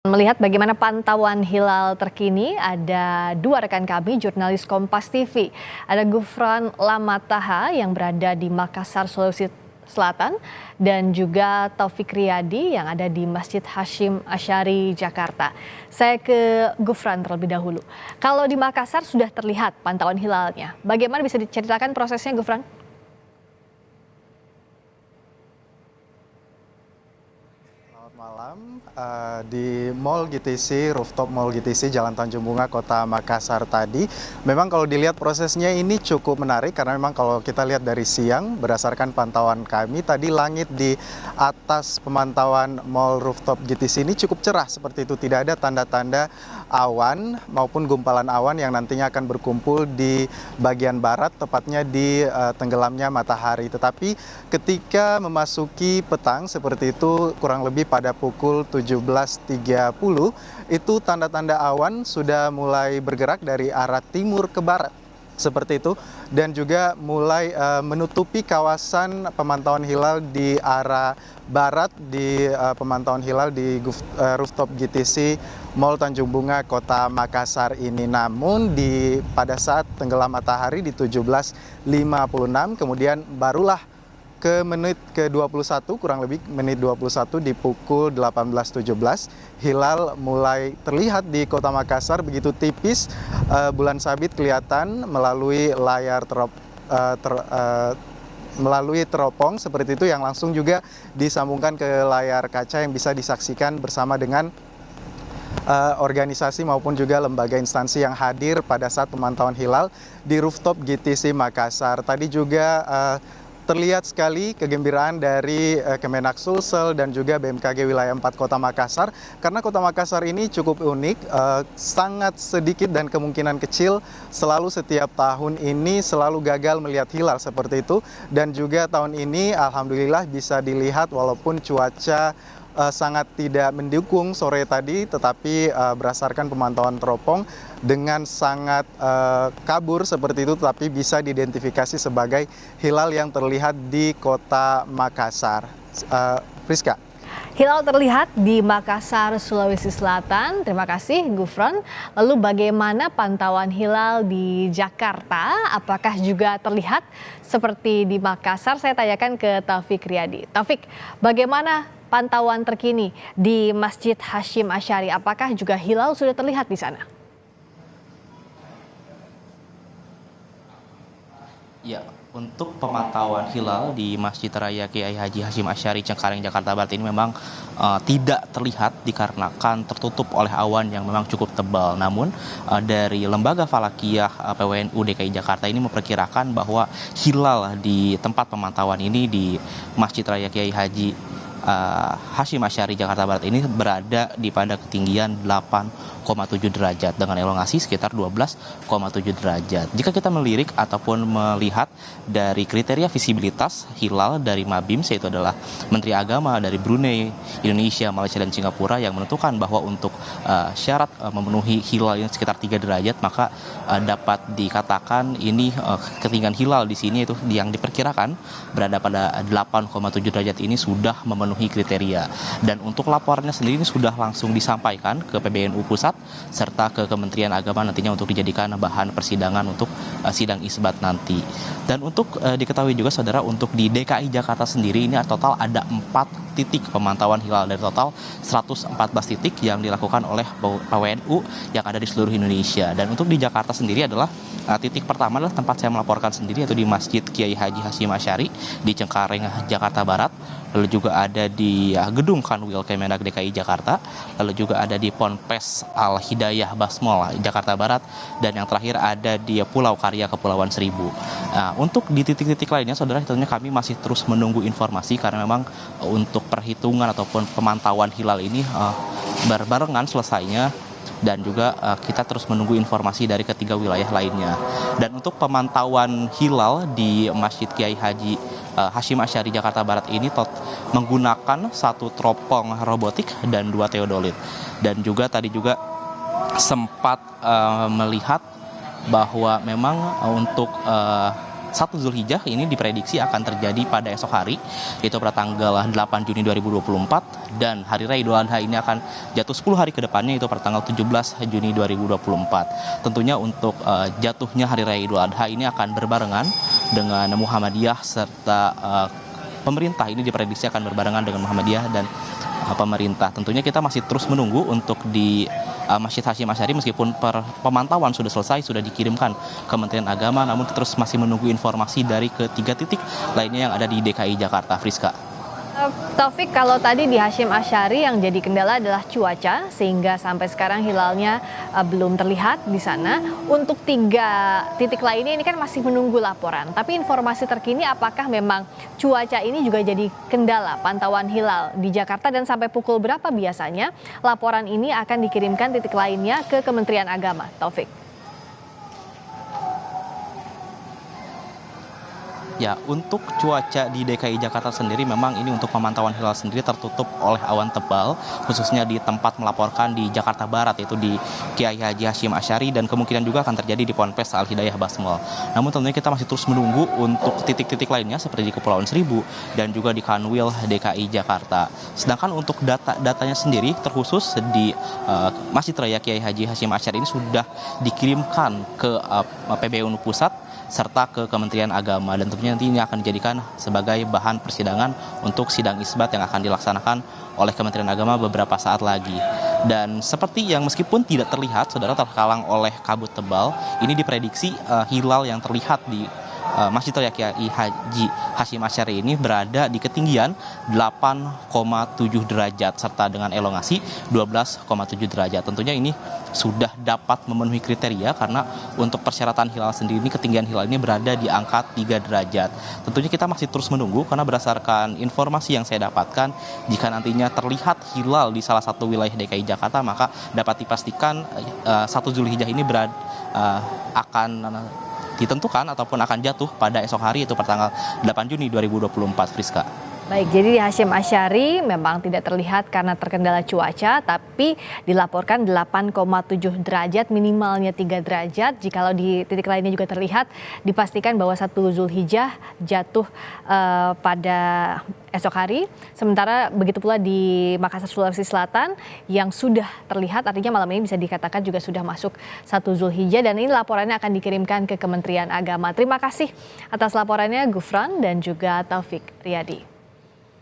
Melihat bagaimana pantauan hilal terkini, ada dua rekan kami, jurnalis Kompas TV. Ada Gufran Lamataha yang berada di Makassar, Sulawesi Selatan, dan juga Taufik Riyadi yang ada di Masjid Hasyim Asy'ari, Jakarta. Saya ke Gufran terlebih dahulu. Kalau di Makassar sudah terlihat pantauan hilalnya, bagaimana bisa diceritakan prosesnya, Gufran? Malam di Mall GTC, rooftop Mall GTC Jalan Tanjung Bunga, Kota Makassar tadi. Memang kalau dilihat prosesnya ini cukup menarik karena memang kalau kita lihat dari siang berdasarkan pantauan kami tadi langit di atas pemantauan Mall rooftop GTC ini cukup cerah seperti itu, tidak ada tanda-tanda awan maupun gumpalan awan yang nantinya akan berkumpul di bagian barat tepatnya di tenggelamnya matahari. Tetapi ketika memasuki petang seperti itu kurang lebih pada pukul 17.30 itu tanda-tanda awan sudah mulai bergerak dari arah timur ke barat seperti itu, dan juga mulai menutupi kawasan pemantauan hilal di arah barat di pemantauan hilal di rooftop GTC Mall Tanjung Bunga, Kota Makassar ini. Namun pada saat tenggelam matahari di 17.56 kemudian barulah ke menit ke-21, kurang lebih menit 21 di pukul 18.17, hilal mulai terlihat di Kota Makassar begitu tipis, bulan sabit kelihatan melalui layar melalui teropong seperti itu yang langsung juga disambungkan ke layar kaca yang bisa disaksikan bersama dengan organisasi maupun juga lembaga instansi yang hadir pada saat pemantauan hilal di rooftop GTC Makassar. Tadi juga terlihat sekali kegembiraan dari Kemenak Sulsel dan juga BMKG Wilayah 4 Kota Makassar, karena Kota Makassar ini cukup unik, sangat sedikit dan kemungkinan kecil selalu setiap tahun ini selalu gagal melihat hilal seperti itu, dan juga tahun ini alhamdulillah bisa dilihat walaupun cuaca sangat tidak mendukung sore tadi, tetapi berdasarkan pemantauan teropong dengan sangat kabur seperti itu, tetapi bisa diidentifikasi sebagai hilal yang terlihat di Kota Makassar. Priska. Hilal terlihat di Makassar, Sulawesi Selatan. Terima kasih, Gufran. Lalu bagaimana pantauan hilal di Jakarta? Apakah juga terlihat seperti di Makassar? Saya tanyakan ke Taufik Riyadi. Taufik, bagaimana pantauan terkini di Masjid Hasyim Asy'ari? Apakah juga hilal sudah terlihat di sana? Ya, untuk pemantauan hilal di Masjid Raya Kiai Haji Hasyim Asy'ari Cengkareng, Jakarta Barat ini memang tidak terlihat dikarenakan tertutup oleh awan yang memang cukup tebal. Namun dari Lembaga Falakiyah PWNU DKI Jakarta ini memperkirakan bahwa hilal di tempat pemantauan ini di Masjid Raya Kiai Haji Hasyim Asy'ari Jakarta Barat ini berada pada ketinggian 8,7 derajat dengan elongasi sekitar 12,7 derajat. Jika kita melirik ataupun melihat dari kriteria visibilitas hilal dari Mabims, yaitu adalah Menteri Agama dari Brunei, Indonesia, Malaysia, dan Singapura yang menentukan bahwa untuk syarat memenuhi hilal ini sekitar 3 derajat, maka dapat dikatakan ini ketinggian hilal di sini itu yang diperkirakan berada pada 8,7 derajat ini sudah memenuhi kriteria. Dan untuk laporannya sendiri ini sudah langsung disampaikan ke PBNU Pusat serta ke Kementerian Agama nantinya untuk dijadikan bahan persidangan untuk sidang isbat nanti. Dan untuk diketahui juga saudara, untuk di DKI Jakarta sendiri ini total ada 4 titik pemantauan hilal dari total 114 titik yang dilakukan oleh PWNU yang ada di seluruh Indonesia. Dan untuk di Jakarta sendiri adalah titik pertama adalah tempat saya melaporkan sendiri, yaitu di Masjid Kiai Haji Hasyim Asy'ari di Cengkareng, Jakarta Barat. Lalu juga ada di Gedung Kanwil Kemenak DKI Jakarta, lalu juga ada di Ponpes Al Hidayah Basmol Jakarta Barat, dan yang terakhir ada di Pulau Karya Kepulauan Seribu. Nah, untuk di titik-titik lainnya saudara, tentunya kami masih terus menunggu informasi karena memang untuk perhitungan ataupun pemantauan hilal ini berbarengan selesainya, dan juga kita terus menunggu informasi dari ketiga wilayah lainnya. Dan untuk pemantauan hilal di Masjid Kiai Haji Hasyim Asy'ari Jakarta Barat ini menggunakan 1 teropong robotik dan 2 teodolit. Dan juga tadi juga sempat melihat bahwa memang untuk 1 Zulhijjah ini diprediksi akan terjadi pada esok hari, yaitu pada tanggal 8 Juni 2024, dan Hari Raya Idul Adha ini akan jatuh 10 hari ke depannya, yaitu pada tanggal 17 Juni 2024. Tentunya untuk jatuhnya Hari Raya Idul Adha ini akan berbarengan dengan Muhammadiyah serta pemerintah. Ini diprediksi akan berbarengan dengan Muhammadiyah dan pemerintah. Tentunya kita masih terus menunggu untuk di Masjid Hasyim Asy'ari, meskipun pemantauan sudah selesai, sudah dikirimkan Kementerian Agama, namun terus masih menunggu informasi dari ketiga titik lainnya yang ada di DKI Jakarta. Friska. Taufik, kalau tadi di Hasyim Asy'ari yang jadi kendala adalah cuaca, sehingga sampai sekarang hilalnya belum terlihat di sana. Untuk 3 titik lainnya ini kan masih menunggu laporan. Tapi informasi terkini, apakah memang cuaca ini juga jadi kendala pantauan hilal di Jakarta, dan sampai pukul berapa biasanya laporan ini akan dikirimkan titik lainnya ke Kementerian Agama? Taufik. Ya, untuk cuaca di DKI Jakarta sendiri memang ini untuk pemantauan hilal sendiri tertutup oleh awan tebal, khususnya di tempat melaporkan di Jakarta Barat, yaitu di Kiai Haji Hasyim Asy'ari, dan kemungkinan juga akan terjadi di Ponpes Al Hidayah Basmol. Namun tentunya kita masih terus menunggu untuk titik-titik lainnya seperti di Kepulauan Seribu dan juga di Kanwil DKI Jakarta. Sedangkan untuk datanya sendiri terkhusus di Masjid Raya Kiai Haji Hasyim Asy'ari ini sudah dikirimkan ke PBNU Pusat serta ke Kementerian Agama, dan tentunya nanti ini akan dijadikan sebagai bahan persidangan untuk sidang isbat yang akan dilaksanakan oleh Kementerian Agama beberapa saat lagi. Dan seperti yang meskipun tidak terlihat, saudara, terhalang oleh kabut tebal, ini diprediksi hilal yang terlihat di Masjid Raya Kiai Haji Hasyim Asy'ari ini berada di ketinggian 8,7 derajat serta dengan elongasi 12,7 derajat. Tentunya ini sudah dapat memenuhi kriteria karena untuk persyaratan hilal sendiri ini ketinggian hilal ini berada di angka 3 derajat. Tentunya kita masih terus menunggu karena berdasarkan informasi yang saya dapatkan, jika nantinya terlihat hilal di salah satu wilayah DKI Jakarta, maka dapat dipastikan 1 Zulhijjah ini akan ditentukan ataupun akan jatuh pada esok hari, itu pada tanggal 8 Juni 2024, Friska. Baik, jadi di Hasyim Asy'ari memang tidak terlihat karena terkendala cuaca, tapi dilaporkan 8,7 derajat, minimalnya 3 derajat. Jikalau di titik lainnya juga terlihat, dipastikan bahwa 1 Zulhijjah jatuh pada esok hari. Sementara begitu pula di Makassar, Sulawesi Selatan yang sudah terlihat, artinya malam ini bisa dikatakan juga sudah masuk 1 Zulhijjah, dan ini laporannya akan dikirimkan ke Kementerian Agama. Terima kasih atas laporannya Gufran dan juga Taufik Riyadi.